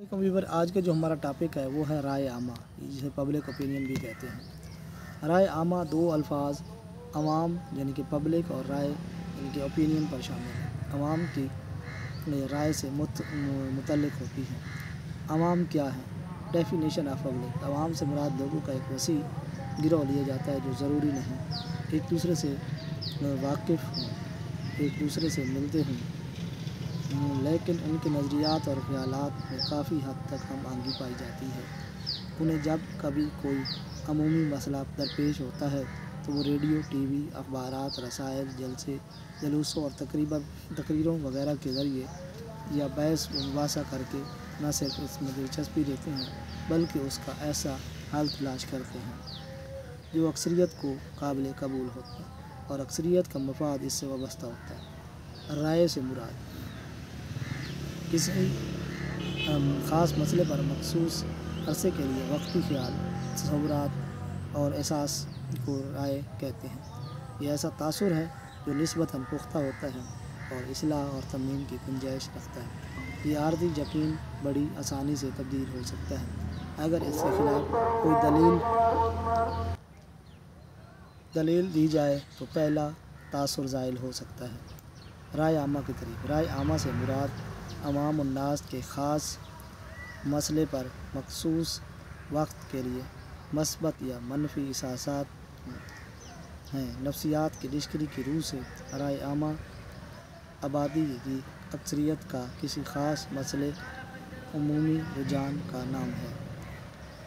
Viewer, आज का जो हमारा टॉपिक है वो है राय आमा, जिसे पब्लिक ओपिनियन भी कहते हैं। राय आमा दो अल्फाज अवाम यानी कि पब्लिक और राय यानी कि ओपिनियन पर शामिल है। अवाम की राय से मुतल्लिक होती है। अवाम क्या है? Definition of public. अवाम से मुराद लोगों का एक वसी गिरोह लिया जाता है जो ज़रूरी नहीं एक दूसरे से वाकिफ़ हों, एक दूसरे से मिलते हों, लेकिन उनके नज़रियात और ख़यालात में काफ़ी हद तक हम आंगी पाई जाती है। उन्हें जब कभी कोई अमूमी मसला दरपेश होता है तो वो रेडियो, टीवी, अखबारात, रसायल, जलसे, जलूसों और तकरीरों वगैरह के ज़रिए या बहस मुबासा करके न सिर्फ इसमें दिलचस्पी लेते हैं बल्कि उसका ऐसा हल तलाश करते हैं जो अक्सरियत को काबिल कबूल होता है और अक्सरियत का मफाद इससे वाबस्ता होता है। राय से मुराद किसी ख़ास मसले पर मखसूस अरसे के लिए वक्ती ख्याल, तसव्वुरात और एहसास को राय कहते हैं। यह ऐसा तासुर है जो निस्बतन पुख्ता होता है और इस्लाह और तरमीम की गुंजाइश रखता है। ये आर्दी यकीन बड़ी आसानी से तब्दील हो सकता है अगर इसके खिलाफ कोई दलील दी जाए तो पहला तासुर ज़ाइल हो सकता है। राय आमा की तरीक़। राय आमा से मुराद अवाम उन्नास के ख़ास मसले पर मखसूस वक्त के लिए मस्बत या मनफी एहसासात हैं। नफ्सियात की डिक्शनरी की रूह से राय आमा आबादी की अक्सरियत का किसी ख़ास मसले अमूमी रुझान का नाम है।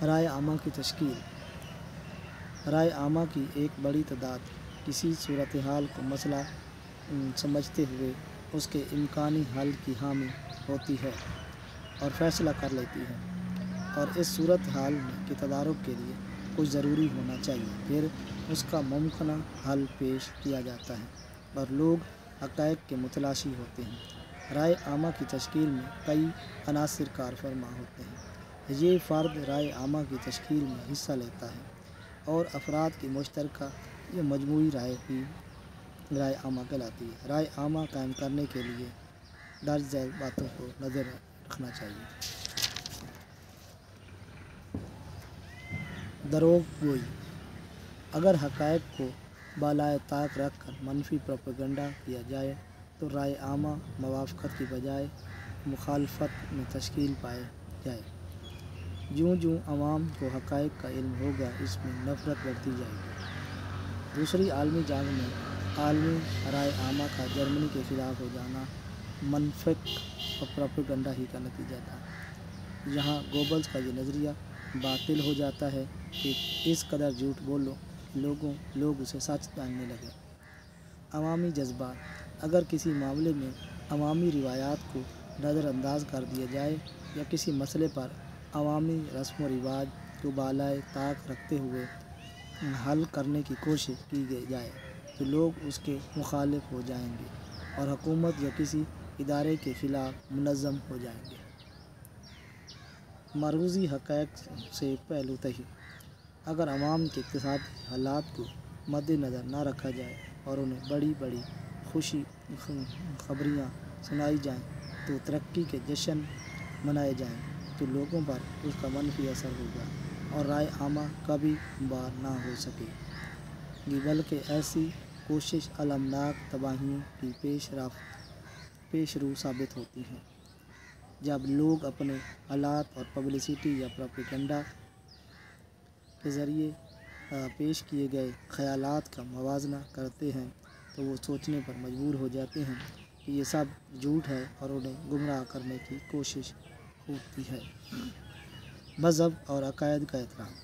राय आमा की तश्कील। राय आमा की एक बड़ी तादाद किसी सूरत हाल को मसला समझते हुए उसके इम्कानी हल की हामी होती है और फ़ैसला कर लेती है, और इस सूरत हाल के तदारुक के लिए कुछ ज़रूरी होना चाहिए, फिर उसका मुमकिन हल पेश किया जाता है और लोग हक़ाइक़ के मुतलाशी होते हैं। राय आमा की तश्कील में कई अनासिर कार फरमा होते हैं। ये फ़र्द राय आमा की तश्कील में हिस्सा लेता है और अफराद की मुश्तरका या मजमूई राय आमा कहलाती है। राय आमा कायम करने के लिए दर्ज झैल बातों को नज़र रखना चाहिए। दरोग गोई। अगर हक़ाइक़ को बालाए ताक रख कर मनफी प्रोपेगेंडा किया जाए तो राय आमा मवाफ़क़त की बजाय मुखालफत में तश्कील पाए जाए। जूँ जूँ अवाम को हक़ाइक़ का इल्म होगा इसमें नफ़रत बढ़ती जाएगी। दूसरी आलमी जंग में आलमी राय आमा का जर्मनी के ख़िलाफ़ हो जाना मनफिक और प्रोपेगेंडा ही का नतीजा था। यहाँ गोबल्स का ये नज़रिया बातिल हो जाता है कि इस कदर झूठ बोलो लोग उसे सच जानने लगे। अवामी जज्बात। अगर किसी मामले में अवामी रिवायात को नज़रअंदाज कर दिया जाए या किसी मसले पर अवामी रस्म व रिवाज को बालाए ताक रखते हुए हल करने की कोशिश की जाए तो लोग उसके मुखालिफ हो जाएंगे और हुकूमत या किसी इदारे के ख़िलाफ़ मुनज़्ज़म हो जाएंगे। मरूज़ी हक़ाइक़ से पहलू तही। अगर अवाम के इक़्तिसादी हालात को मद्देनज़र न रखा जाए और उन्हें बड़ी बड़ी खुशी खबरियाँ सुनाई जाएँ तो तरक्की के जश्न मनाए जाएँ तो लोगों पर उसका मनफी असर होगा और राय आमा कभी बार ना हो सकेगी, बल्कि ऐसी कोशिश अलमनाक तबाहियों की पेशरू साबित होती है। जब लोग अपने हालात और पब्लिसिटी या प्रोपेगेंडा के ज़रिए पेश किए गए ख़यालात का मवाज़ना करते हैं तो वो सोचने पर मजबूर हो जाते हैं कि ये सब झूठ है और उन्हें गुमराह करने की कोशिश होती है। मज़हब और अक़ायद का एहतराम।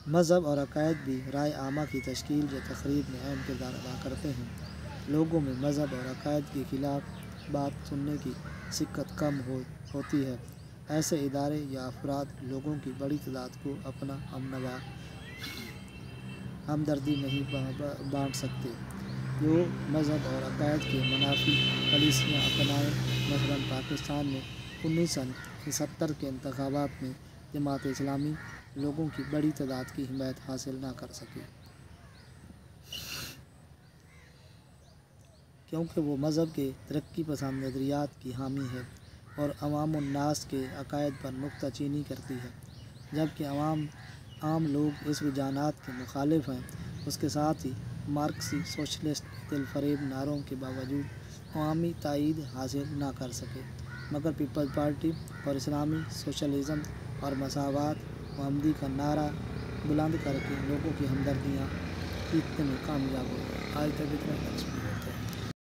मज़हब और अक़ायद भी राय आमा की तश्कील या तक़रीब में अहम किरदार अदा करते हैं। लोगों में मज़हब और अक़ायद के ख़िलाफ़ बात सुनने की सिक्कत कम होती है। ऐसे इदारे या अफराद लोगों की बड़ी तादाद को अपना हमदर्दी नहीं बांट सकते जो मज़हब और अक़ायद के मनाफी पॉलिसियाँ अपनाएं। मसलन पाकिस्तान में 1970 के इंतख़ाबात में जमात इस्लामी लोगों की बड़ी तादाद की हिमायत हासिल न कर सकी क्योंकि वो मज़हब के तरक्की पसंद नज़रियात की हामी है। اور عوام الناس کے عقائد پر نکتہ چینی کرتی ہے، جبکہ عام لوگ اس رجحانات کے مخالف ہیں۔ اس کے ساتھ ہی مارکسی سوشلسٹ دل فریب نعروں کے باوجود عوامی تائید حاصل نہ کر سکے، مگر پیپلز پارٹی اور اسلامی سوشلزم اور مساوات و ہمدردی کا نعرہ بلند کر کے لوگوں کی ہمدردیاں جیتنے میں کامیاب ہو گئے۔ آج تک اتنا ہی۔